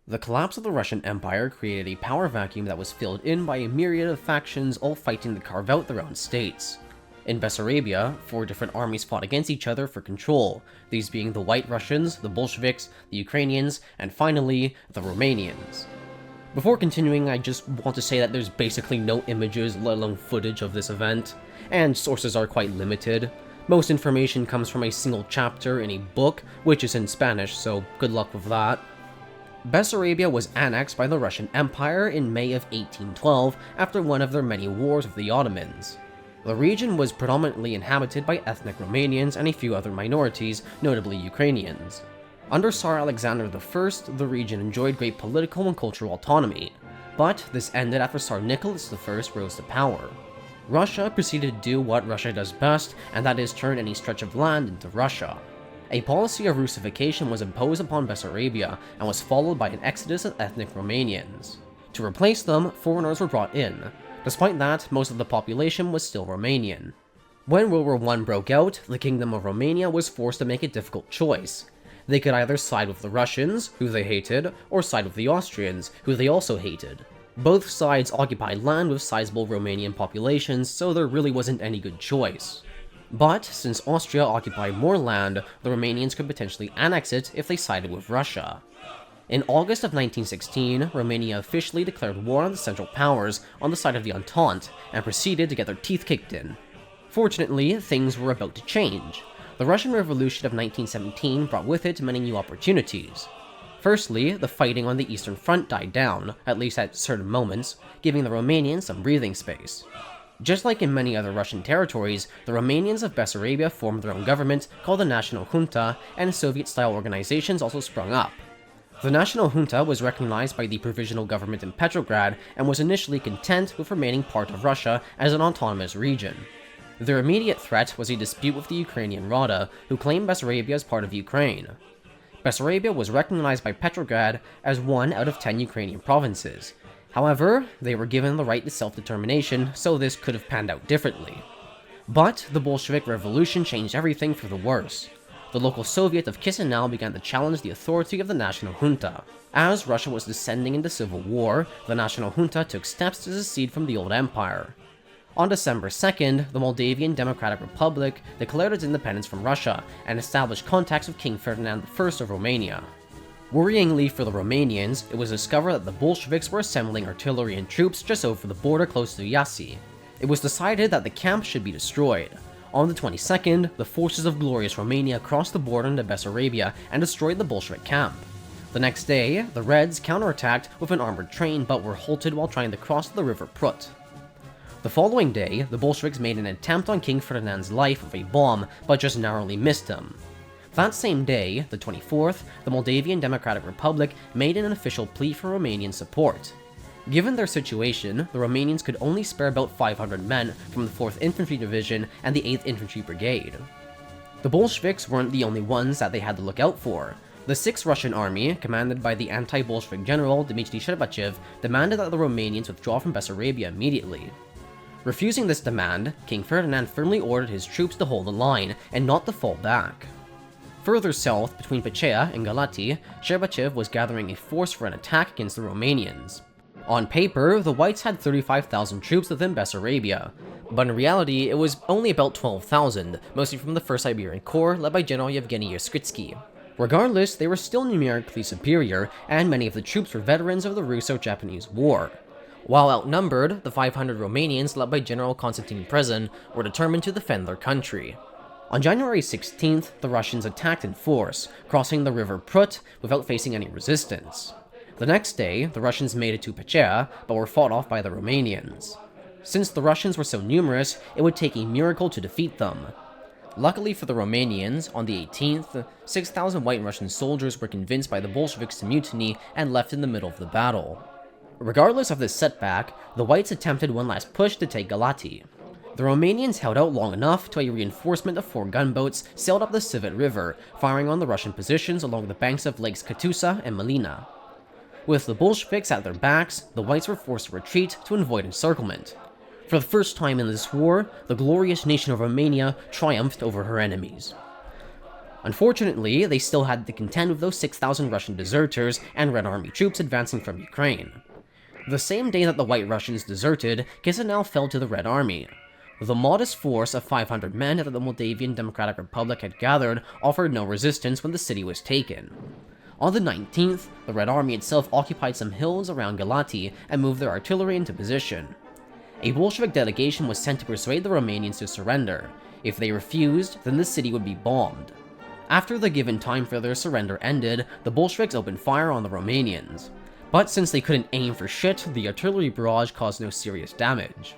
The collapse of the Russian Empire created a power vacuum that was filled in by a myriad of factions all fighting to carve out their own states. In Bessarabia, 4 different armies fought against each other for control, these being the White Russians, the Bolsheviks, the Ukrainians, and finally, the Romanians. Before continuing, I just want to say that there's basically no images, let alone footage of this event, and sources are quite limited. Most information comes from a single chapter in a book, which is in Spanish, so good luck with that. Bessarabia was annexed by the Russian Empire in May of 1812 after one of their many wars with the Ottomans. The region was predominantly inhabited by ethnic Romanians and a few other minorities, notably Ukrainians. Under Tsar Alexander I, the region enjoyed great political and cultural autonomy, but this ended after Tsar Nicholas I rose to power. Russia proceeded to do what Russia does best, and that is turn any stretch of land into Russia. A policy of Russification was imposed upon Bessarabia and was followed by an exodus of ethnic Romanians. To replace them, foreigners were brought in. Despite that, most of the population was still Romanian. When World War I broke out, the Kingdom of Romania was forced to make a difficult choice. They could either side with the Russians, who they hated, or side with the Austrians, who they also hated. Both sides occupied land with sizable Romanian populations, so there really wasn't any good choice. But, since Austria occupied more land, the Romanians could potentially annex it if they sided with Russia. In August of 1916, Romania officially declared war on the Central Powers on the side of the Entente, and proceeded to get their teeth kicked in. Fortunately, things were about to change. The Russian Revolution of 1917 brought with it many new opportunities. Firstly, the fighting on the Eastern Front died down, at least at certain moments, giving the Romanians some breathing space. Just like in many other Russian territories, the Romanians of Bessarabia formed their own government called the National Junta, and Soviet-style organizations also sprung up. The National Junta was recognized by the Provisional Government in Petrograd and was initially content with remaining part of Russia as an autonomous region. Their immediate threat was a dispute with the Ukrainian Rada, who claimed Bessarabia as part of Ukraine. Bessarabia was recognized by Petrograd as one out of 10 Ukrainian provinces. However, they were given the right to self-determination, so this could have panned out differently. But the Bolshevik Revolution changed everything for the worse. The local Soviet of Chisinau began to challenge the authority of the National Junta. As Russia was descending into civil war, the National Junta took steps to secede from the old empire. On December 2nd, the Moldavian Democratic Republic declared its independence from Russia and established contacts with King Ferdinand I of Romania. Worryingly for the Romanians, it was discovered that the Bolsheviks were assembling artillery and troops just over the border close to Iași. It was decided that the camp should be destroyed. On the 22nd, the forces of glorious Romania crossed the border into Bessarabia and destroyed the Bolshevik camp. The next day, the Reds counterattacked with an armored train but were halted while trying to cross the River Prut. The following day, the Bolsheviks made an attempt on King Ferdinand's life with a bomb, but just narrowly missed him. That same day, the 24th, the Moldavian Democratic Republic made an official plea for Romanian support. Given their situation, the Romanians could only spare about 500 men from the 4th Infantry Division and the 8th Infantry Brigade. The Bolsheviks weren't the only ones that they had to look out for. The 6th Russian Army, commanded by the anti-Bolshevik general Dmitry Shcherbachev, demanded that the Romanians withdraw from Bessarabia immediately. Refusing this demand, King Ferdinand firmly ordered his troops to hold the line and not to fall back. Further south, between Pecea and Galati, Shcherbachev was gathering a force for an attack against the Romanians. On paper, the Whites had 35,000 troops within Bessarabia, but in reality it was only about 12,000, mostly from the 1st Siberian Corps led by General Yevgeny Yerskitsky. Regardless, they were still numerically superior, and many of the troops were veterans of the Russo-Japanese War. While outnumbered, the 500 Romanians led by General Constantin Prezin were determined to defend their country. On January 16th, the Russians attacked in force, crossing the River Prut without facing any resistance. The next day, the Russians made it to Pecea, but were fought off by the Romanians. Since the Russians were so numerous, it would take a miracle to defeat them. Luckily for the Romanians, on the 18th, 6,000 White Russian soldiers were convinced by the Bolsheviks to mutiny and left in the middle of the battle. Regardless of this setback, the Whites attempted one last push to take Galati. The Romanians held out long enough till a reinforcement of 4 gunboats sailed up the Sivet River, firing on the Russian positions along the banks of Lakes Katusa and Malina. With the Bolsheviks at their backs, the Whites were forced to retreat to avoid encirclement. For the first time in this war, the glorious nation of Romania triumphed over her enemies. Unfortunately, they still had to contend with those 6,000 Russian deserters and Red Army troops advancing from Ukraine. The same day that the White Russians deserted, Chisinau fell to the Red Army. The modest force of 500 men that the Moldavian Democratic Republic had gathered offered no resistance when the city was taken. On the 19th, the Red Army itself occupied some hills around Galati and moved their artillery into position. A Bolshevik delegation was sent to persuade the Romanians to surrender. If they refused, then the city would be bombed. After the given time for their surrender ended, the Bolsheviks opened fire on the Romanians. But since they couldn't aim for shit, the artillery barrage caused no serious damage.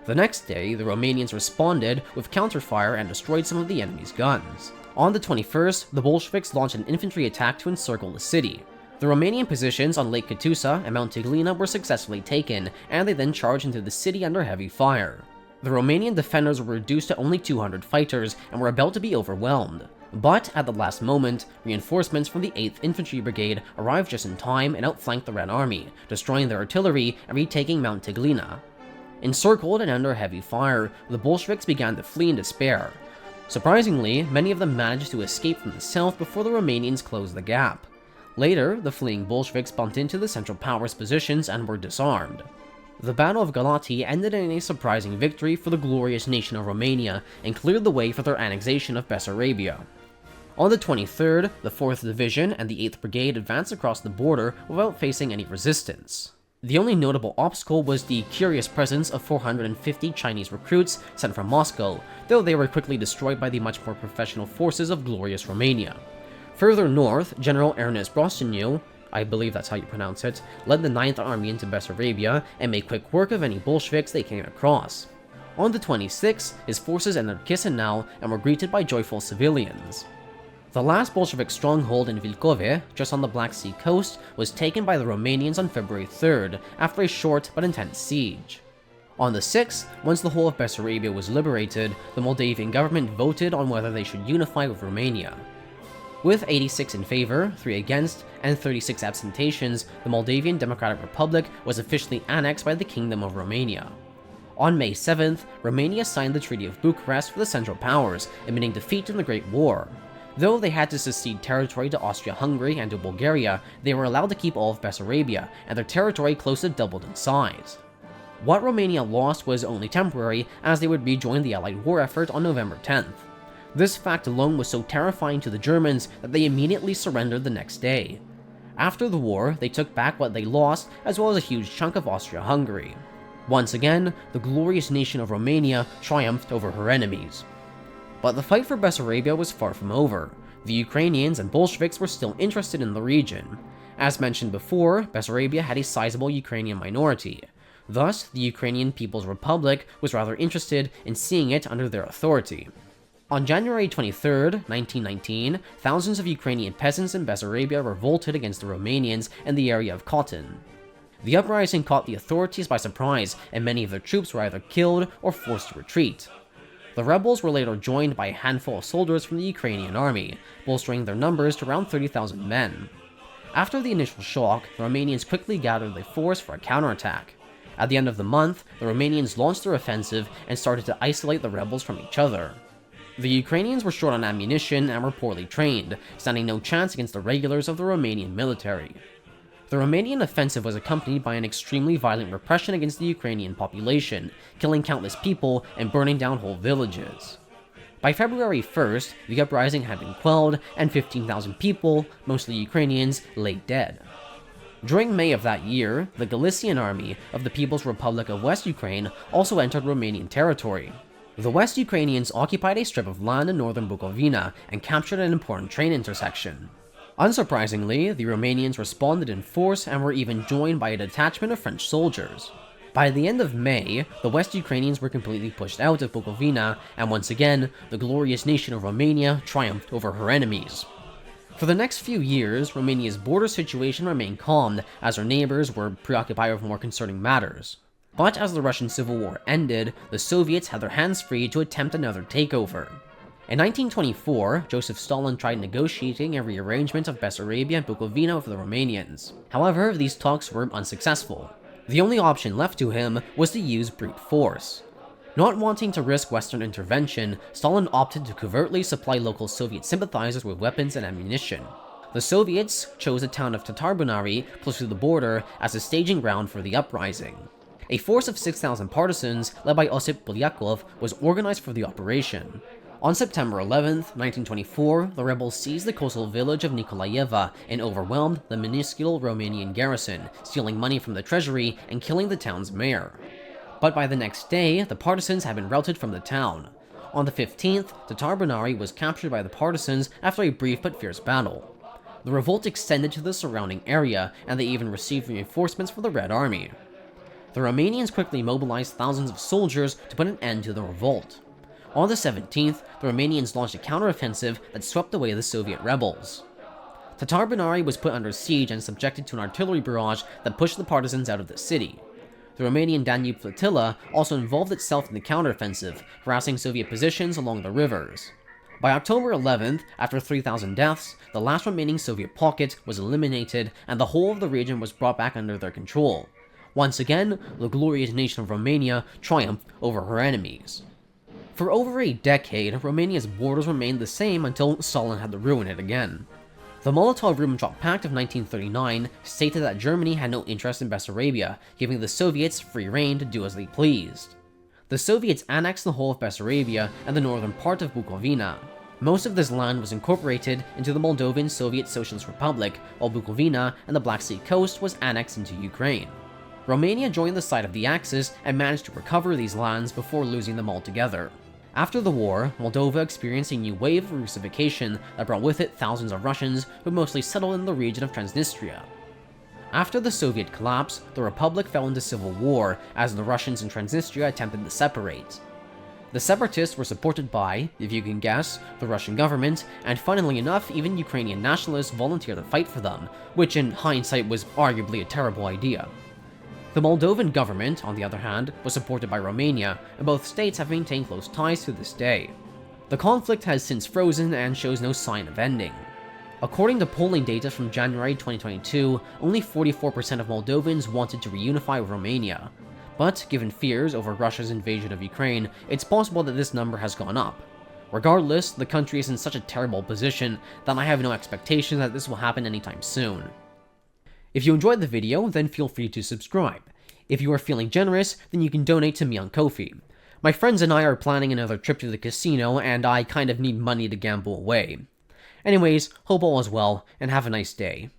The next day, the Romanians responded with counterfire and destroyed some of the enemy's guns. On the 21st, the Bolsheviks launched an infantry attack to encircle the city. The Romanian positions on Lake Katusa and Mount Tiglina were successfully taken, and they then charged into the city under heavy fire. The Romanian defenders were reduced to only 200 fighters and were about to be overwhelmed. But at the last moment, reinforcements from the 8th Infantry Brigade arrived just in time and outflanked the Red Army, destroying their artillery and retaking Mount Tiglina. Encircled and under heavy fire, the Bolsheviks began to flee in despair. Surprisingly, many of them managed to escape from the south before the Romanians closed the gap. Later, the fleeing Bolsheviks bumped into the Central Powers' positions and were disarmed. The Battle of Galati ended in a surprising victory for the glorious nation of Romania and cleared the way for their annexation of Bessarabia. On the 23rd, the 4th Division and the 8th Brigade advanced across the border without facing any resistance. The only notable obstacle was the curious presence of 450 Chinese recruits sent from Moscow, though they were quickly destroyed by the much more professional forces of glorious Romania. Further north, General Ernest Brosteniu, I believe that's how you pronounce it, led the 9th Army into Bessarabia and made quick work of any Bolsheviks they came across. On the 26th, his forces entered Chisinau and were greeted by joyful civilians. The last Bolshevik stronghold in Vilcove, just on the Black Sea coast, was taken by the Romanians on February 3rd, after a short but intense siege. On the 6th, once the whole of Bessarabia was liberated, the Moldavian government voted on whether they should unify with Romania. With 86 in favor, 3 against, and 36 absentations, the Moldavian Democratic Republic was officially annexed by the Kingdom of Romania. On May 7th, Romania signed the Treaty of Bucharest with the Central Powers, admitting defeat in the Great War. Though they had to cede territory to Austria-Hungary and to Bulgaria, they were allowed to keep all of Bessarabia, and their territory close to doubled in size. What Romania lost was only temporary, as they would rejoin the Allied war effort on November 10th. This fact alone was so terrifying to the Germans that they immediately surrendered the next day. After the war, they took back what they lost, as well as a huge chunk of Austria-Hungary. Once again, the glorious nation of Romania triumphed over her enemies. But the fight for Bessarabia was far from over. The Ukrainians and Bolsheviks were still interested in the region. As mentioned before, Bessarabia had a sizable Ukrainian minority. Thus, the Ukrainian People's Republic was rather interested in seeing it under their authority. On January 23, 1919, thousands of Ukrainian peasants in Bessarabia revolted against the Romanians in the area of Khotin. The uprising caught the authorities by surprise, and many of their troops were either killed or forced to retreat. The rebels were later joined by a handful of soldiers from the Ukrainian army, bolstering their numbers to around 30,000 men. After the initial shock, the Romanians quickly gathered a force for a counterattack. At the end of the month, the Romanians launched their offensive and started to isolate the rebels from each other. The Ukrainians were short on ammunition and were poorly trained, standing no chance against the regulars of the Romanian military. The Romanian offensive was accompanied by an extremely violent repression against the Ukrainian population, killing countless people and burning down whole villages. By February 1st, the uprising had been quelled, and 15,000 people, mostly Ukrainians, lay dead. During May of that year, the Galician Army of the People's Republic of West Ukraine also entered Romanian territory. The West Ukrainians occupied a strip of land in northern Bukovina and captured an important train intersection. Unsurprisingly, the Romanians responded in force and were even joined by a detachment of French soldiers. By the end of May, the West Ukrainians were completely pushed out of Bukovina, and once again, the glorious nation of Romania triumphed over her enemies. For the next few years, Romania's border situation remained calm as her neighbors were preoccupied with more concerning matters. But as the Russian Civil War ended, the Soviets had their hands free to attempt another takeover. In 1924, Joseph Stalin tried negotiating a rearrangement of Bessarabia and Bukovina with the Romanians. However, these talks were unsuccessful. The only option left to him was to use brute force. Not wanting to risk Western intervention, Stalin opted to covertly supply local Soviet sympathizers with weapons and ammunition. The Soviets chose the town of Tatarbunari, close to the border, as a staging ground for the uprising. A force of 6,000 partisans, led by Osip Polyakov, was organized for the operation. On September 11th, 1924, the rebels seized the coastal village of Nikolaeva and overwhelmed the minuscule Romanian garrison, stealing money from the treasury and killing the town's mayor. But by the next day, the partisans had been routed from the town. On the 15th, Tatarbunari was captured by the partisans after a brief but fierce battle. The revolt extended to the surrounding area, and they even received reinforcements from the Red Army. The Romanians quickly mobilized thousands of soldiers to put an end to the revolt. On the 17th, the Romanians launched a counteroffensive that swept away the Soviet rebels. Tatarbunari was put under siege and subjected to an artillery barrage that pushed the partisans out of the city. The Romanian Danube flotilla also involved itself in the counteroffensive, harassing Soviet positions along the rivers. By October 11th, after 3,000 deaths, the last remaining Soviet pocket was eliminated and the whole of the region was brought back under their control. Once again, the glorious nation of Romania triumphed over her enemies. For over a decade, Romania's borders remained the same until Stalin had to ruin it again. The Molotov-Ribbentrop Pact of 1939 stated that Germany had no interest in Bessarabia, giving the Soviets free rein to do as they pleased. The Soviets annexed the whole of Bessarabia and the northern part of Bukovina. Most of this land was incorporated into the Moldovan Soviet Socialist Republic, while Bukovina and the Black Sea coast was annexed into Ukraine. Romania joined the side of the Axis and managed to recover these lands before losing them altogether. After the war, Moldova experienced a new wave of Russification that brought with it thousands of Russians who mostly settled in the region of Transnistria. After the Soviet collapse, the republic fell into civil war as the Russians in Transnistria attempted to separate. The separatists were supported by, if you can guess, the Russian government, and funnily enough, even Ukrainian nationalists volunteered to fight for them, which in hindsight was arguably a terrible idea. The Moldovan government, on the other hand, was supported by Romania, and both states have maintained close ties to this day. The conflict has since frozen and shows no sign of ending. According to polling data from January 2022, only 44% of Moldovans wanted to reunify with Romania. But, given fears over Russia's invasion of Ukraine, it's possible that this number has gone up. Regardless, the country is in such a terrible position that I have no expectation that this will happen anytime soon. If you enjoyed the video, then feel free to subscribe. If you are feeling generous, then you can donate to me on Ko-fi. My friends and I are planning another trip to the casino, and I kind of need money to gamble away. Anyways, hope all is well, and have a nice day.